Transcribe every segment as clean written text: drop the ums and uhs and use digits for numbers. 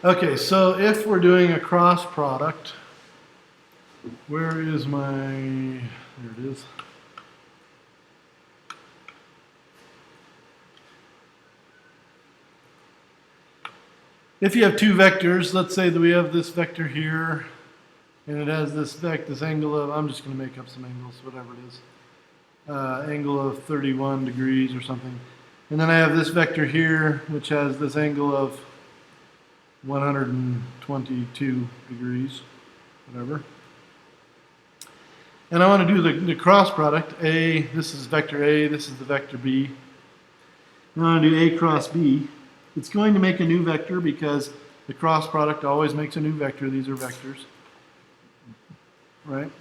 Okay, so if we're doing a cross product, where is my, there it is. If you have two vectors, let's say that we have this vector here, and it has this angle of, I'm just going to make up some angles, whatever it is, angle of 31 degrees or something. And then I have this vector here, which has this angle of 122 degrees, whatever. And I want to do the cross product. A, this is vector A, this is the vector B. And I want to do A cross B. It's going to make a new vector because the cross product always makes a new vector. These are vectors, right?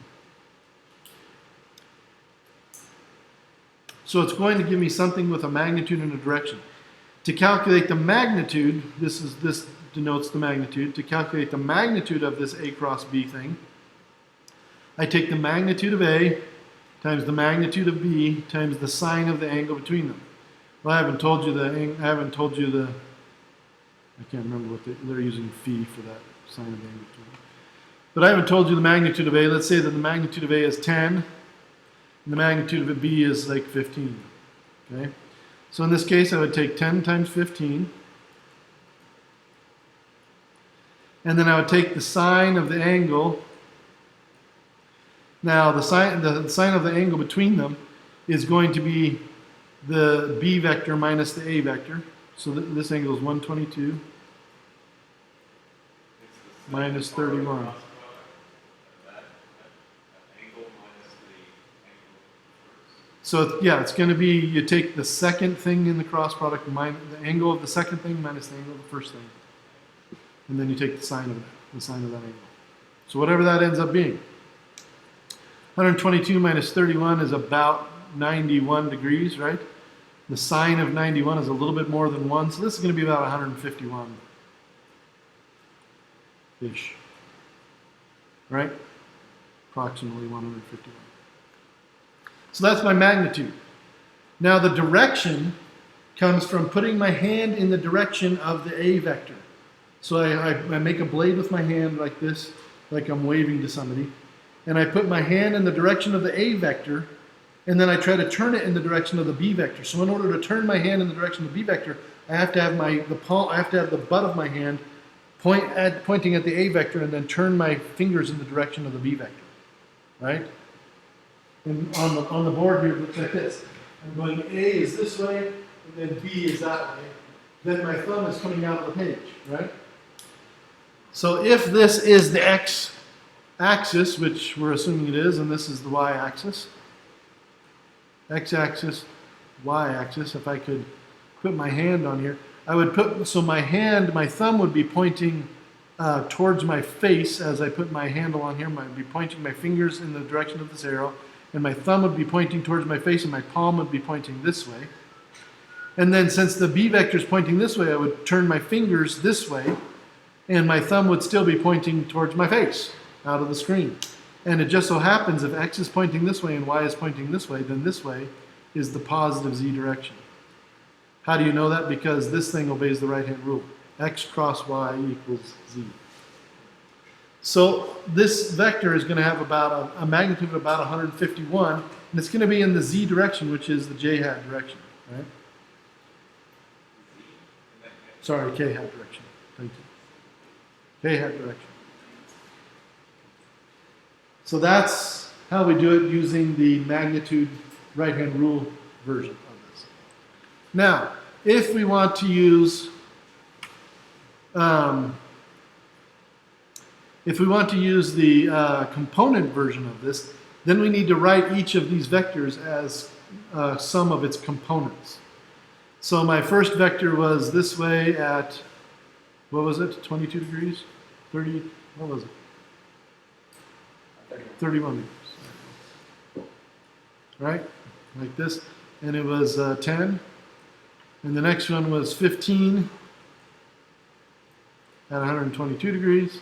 So it's going to give me something with a magnitude and a direction. To calculate the magnitude, this denotes the magnitude. To calculate the magnitude of this A cross B thing, I take the magnitude of A times the magnitude of B times the sine of the angle between them. Well, I haven't told you the, I can't remember what they're using phi for that sine of the angle between them. But I haven't told you the magnitude of A. Let's say that the magnitude of A is 10, and the magnitude of B is like 15. Okay? So in this case, I would take 10 times 15, and then I would take the sine of the angle. Now, the sine of the angle between them is going to be the B vector minus the A vector. So this angle is 122 minus 31. So yeah, it's going to be, you take the second thing in the cross product, minus the angle of the second thing minus the angle of the first thing. And then you take the sine of that angle. So whatever that ends up being. 122 minus 31 is about 91 degrees, right? The sine of 91 is a little bit more than 1, so this is going to be about 151-ish. Right? Approximately 151. So that's my magnitude. Now the direction comes from putting my hand in the direction of the A vector. So I make a blade with my hand like this, like I'm waving to somebody. And I put my hand in the direction of the A vector, and then I try to turn it in the direction of the B vector. So in order to turn my hand in the direction of the B vector, I have to have the butt of my hand pointing at the A vector, and then turn my fingers in the direction of the B vector, right? And on the board here, it looks like this. I'm going A is this way, and then B is that way. Then my thumb is coming out of the page, right? So if this is the X axis, which we're assuming it is, and this is the Y axis, X axis, Y axis, if I could put my hand on here, I would put, so my thumb would be pointing towards my face as I put my handle on here. I'd be pointing my fingers in the direction of this arrow, and my thumb would be pointing towards my face, and my palm would be pointing this way. And then since the B vector is pointing this way, I would turn my fingers this way, and my thumb would still be pointing towards my face, out of the screen. And it just so happens if X is pointing this way and Y is pointing this way, then this way is the positive Z direction. How do you know that? Because this thing obeys the right-hand rule. X cross Y equals Z. So this vector is going to have about a magnitude of about 151, and it's going to be in the Z direction, which is the J hat direction, right? Sorry, K hat direction. Thank you. K hat direction. So that's how we do it using the magnitude right-hand rule version of this. Now, if we want to use the component version of this, then we need to write each of these vectors as sum of its components. So my first vector was this way at, what was it, 22 degrees? 30, what was it? 31 degrees. Right? Like this. And it was 10. And the next one was 15 at 122 degrees.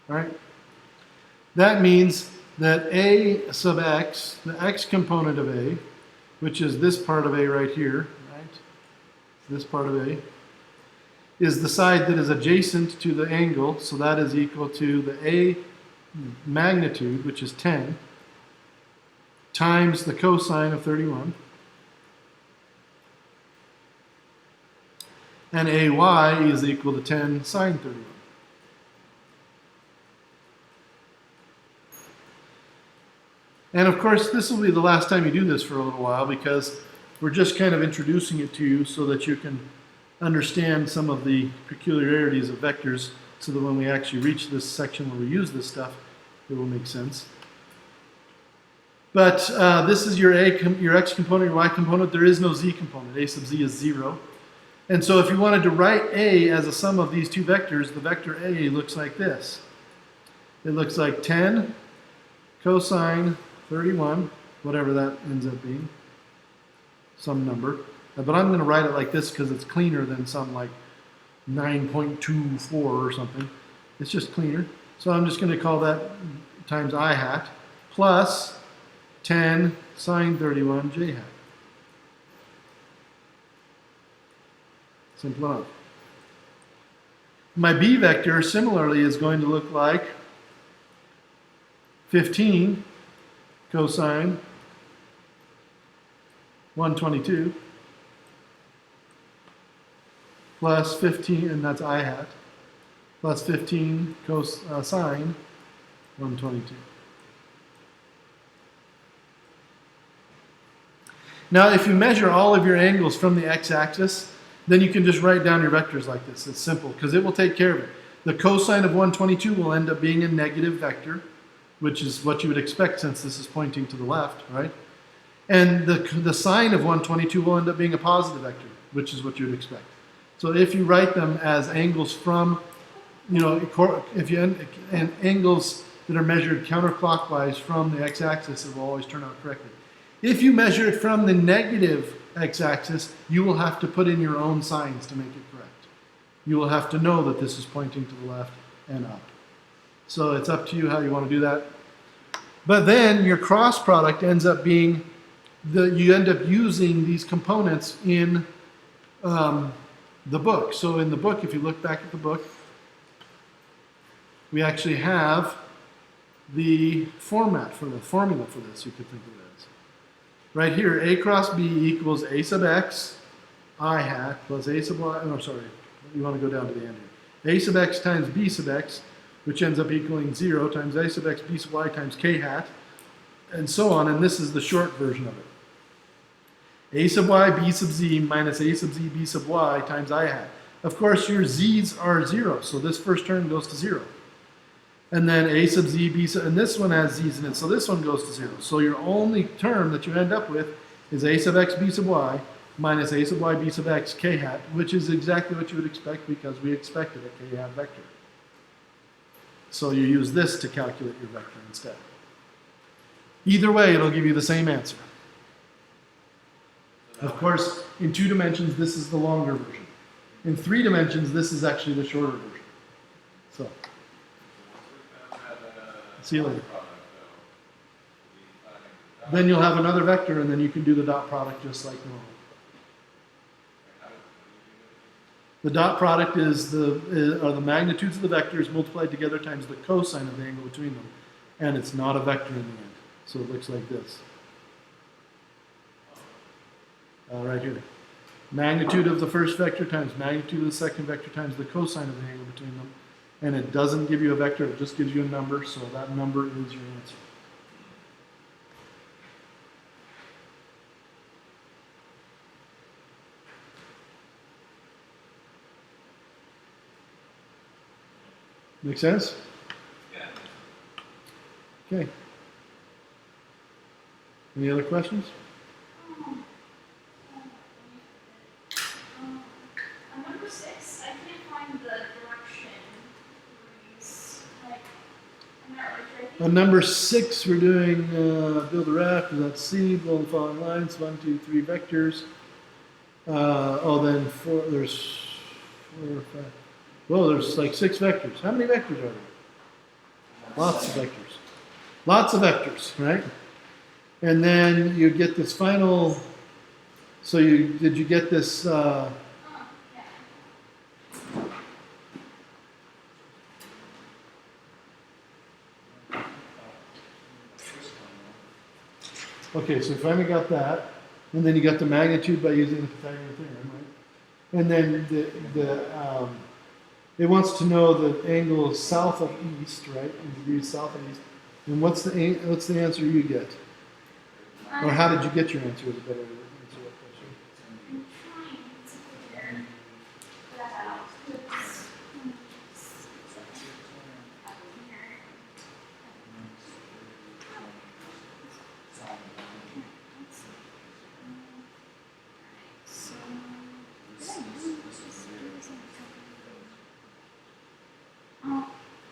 Right? That means that A sub x, the x component of A, which is this part of A right here, right? This part of A, is the side that is adjacent to the angle, so that is equal to the A magnitude, which is 10, times the cosine of 31, and AY is equal to 10 sine 31. And of course, this will be the last time you do this for a little while, because we're just kind of introducing it to you so that you can understand some of the peculiarities of vectors, so that when we actually reach this section where we use this stuff, it will make sense. But this is your x component, your y component. There is no z component. A sub z is 0. And so if you wanted to write A as a sum of these two vectors, the vector A looks like this. It looks like 10 cosine 31, whatever that ends up being, some number. But I'm going to write it like this because it's cleaner than some like 9.24 or something. It's just cleaner. So I'm just going to call that times I hat plus 10 sine 31 j hat. Simple enough. My B vector similarly is going to look like 15 cosine 122 plus 15, and that's I hat, plus 15 sine 122. Now, if you measure all of your angles from the x-axis, then you can just write down your vectors like this. It's simple, because it will take care of it. The cosine of 122 will end up being a negative vector, which is what you would expect since this is pointing to the left, right? And the sine of 122 will end up being a positive vector, which is what you would expect. So if you write them as angles from, if you and angles that are measured counterclockwise from the x-axis, it will always turn out correctly. If you measure it from the negative x-axis, you will have to put in your own signs to make it correct. You will have to know that this is pointing to the left and up. So it's up to you how you want to do that. But then your cross product ends up being you end up using these components in the book. So in the book, if you look back at the book, we actually have the formula for this, you could think of it as. Right here, A cross B equals A sub x I hat plus A sub y, oh, sorry, you want to go down to the end here. A sub x times B sub x, which ends up equaling 0 times A sub x B sub y times k hat, and so on, and this is the short version of it. A sub y B sub z minus A sub z B sub y times I hat. Of course, your z's are 0, so this first term goes to 0. And then A sub z B sub, and this one has z's in it, so this one goes to 0. So your only term that you end up with is A sub x B sub y minus A sub y B sub x k hat, which is exactly what you would expect because we expected a k hat vector. So you use this to calculate your vector instead. Either way, it'll give you the same answer. Of course, in 2 dimensions, this is the longer version. In 3 dimensions, this is actually the shorter version. So, see you later. Then you'll have another vector, and then you can do the dot product just like normal. The dot product are the magnitudes of the vectors multiplied together times the cosine of the angle between them. And it's not a vector in the end. So it looks like this. Right here. Magnitude of the first vector times magnitude of the second vector times the cosine of the angle between them. And it doesn't give you a vector, it just gives you a number, so that number is your answer. Make sense? Yeah. Okay. Any other questions? On number 6, I can't find the direction for these. Like, I'm not really sure. On number 6, we're doing build a raft. That's C. Build the following lines. 1, 2, 3 vectors. Then 4. There's 4 or 5. Well, there's like 6 vectors. How many vectors are there? Lots of vectors. Lots of vectors, right? And then you get this final. So did you get this? Okay, so you finally got that, and then you got the magnitude by using the Pythagorean theorem, right? And then it wants to know the angle south of east, right? In degrees south of east. And what's the answer you get? Or how did you get your answer? Is a better way to answer that question. I'm trying to figure that out. It's,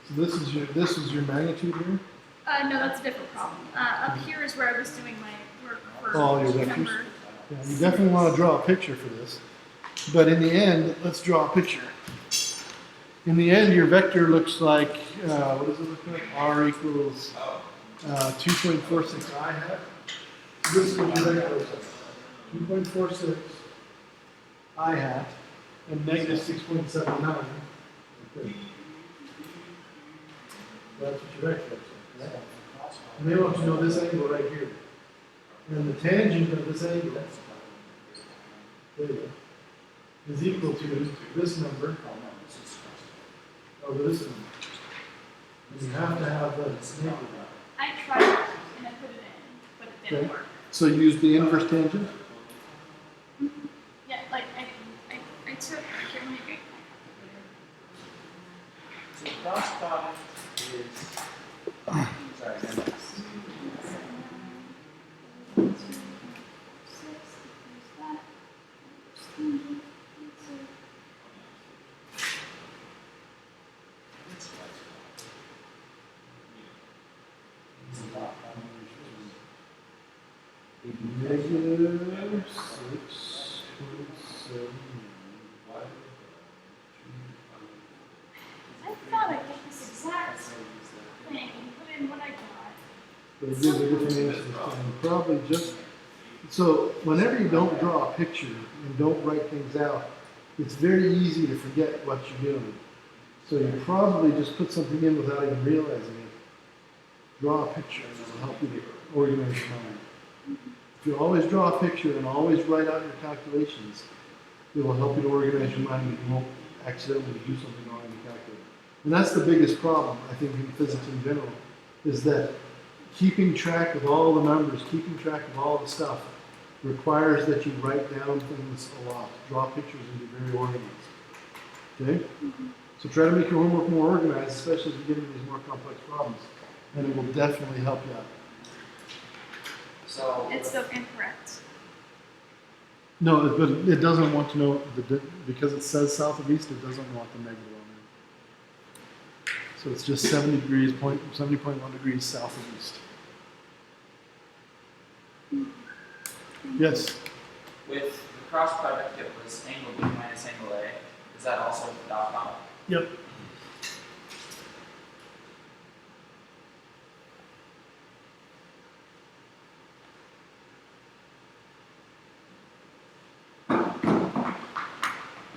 So this is your magnitude here. no, that's a different problem. Up here is where I was doing my work for Oh, your vectors? number. Yeah, you definitely want to draw a picture for this. But in the end, let's draw a picture. In the end, your vector looks like, what does it look like? R equals 2.46 I hat. This is what your vector looks like. 2.46 I hat and negative 6.79. Okay. That's what your vector looks like. Right? And they want to know this angle right here. And the tangent of this angle, there you go, is equal to this number over this number. And you have to have the angle. I tried that and I put it in, but it didn't Okay. work. So you use the inverse tangent? Yeah, like I took. Here, let me get So cross product is, sorry, again. Negative 6.7. I thought I'd get this exact thing and put in what I got. But it gives a different answer. And probably just, so whenever you don't draw a picture and don't write things out, it's very easy to forget what you're doing. So you probably just put something in without even realizing it. Draw a picture and it'll help you to organize your mind. If you always draw a picture and always write out your calculations, it will help you to organize your mind and you won't accidentally do something wrong in the calculator. And that's the biggest problem, I think, in physics in general, is that keeping track of all the numbers, keeping track of all the stuff, requires that you write down things a lot, draw pictures and be very organized. Okay? So try to make your homework more organized, especially as you get into these more complex problems. And it will definitely help you out. So, It's still incorrect. No, but it doesn't want to know, because it says south of east, it doesn't want the negative on there. So it's just 70.1 degrees south of east. Yes? with the cross product, it was angle B minus angle A. Is that also the dot product? Yep.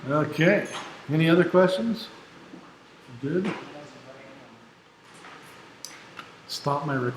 Okay. Any other questions? Good. Stop my recording.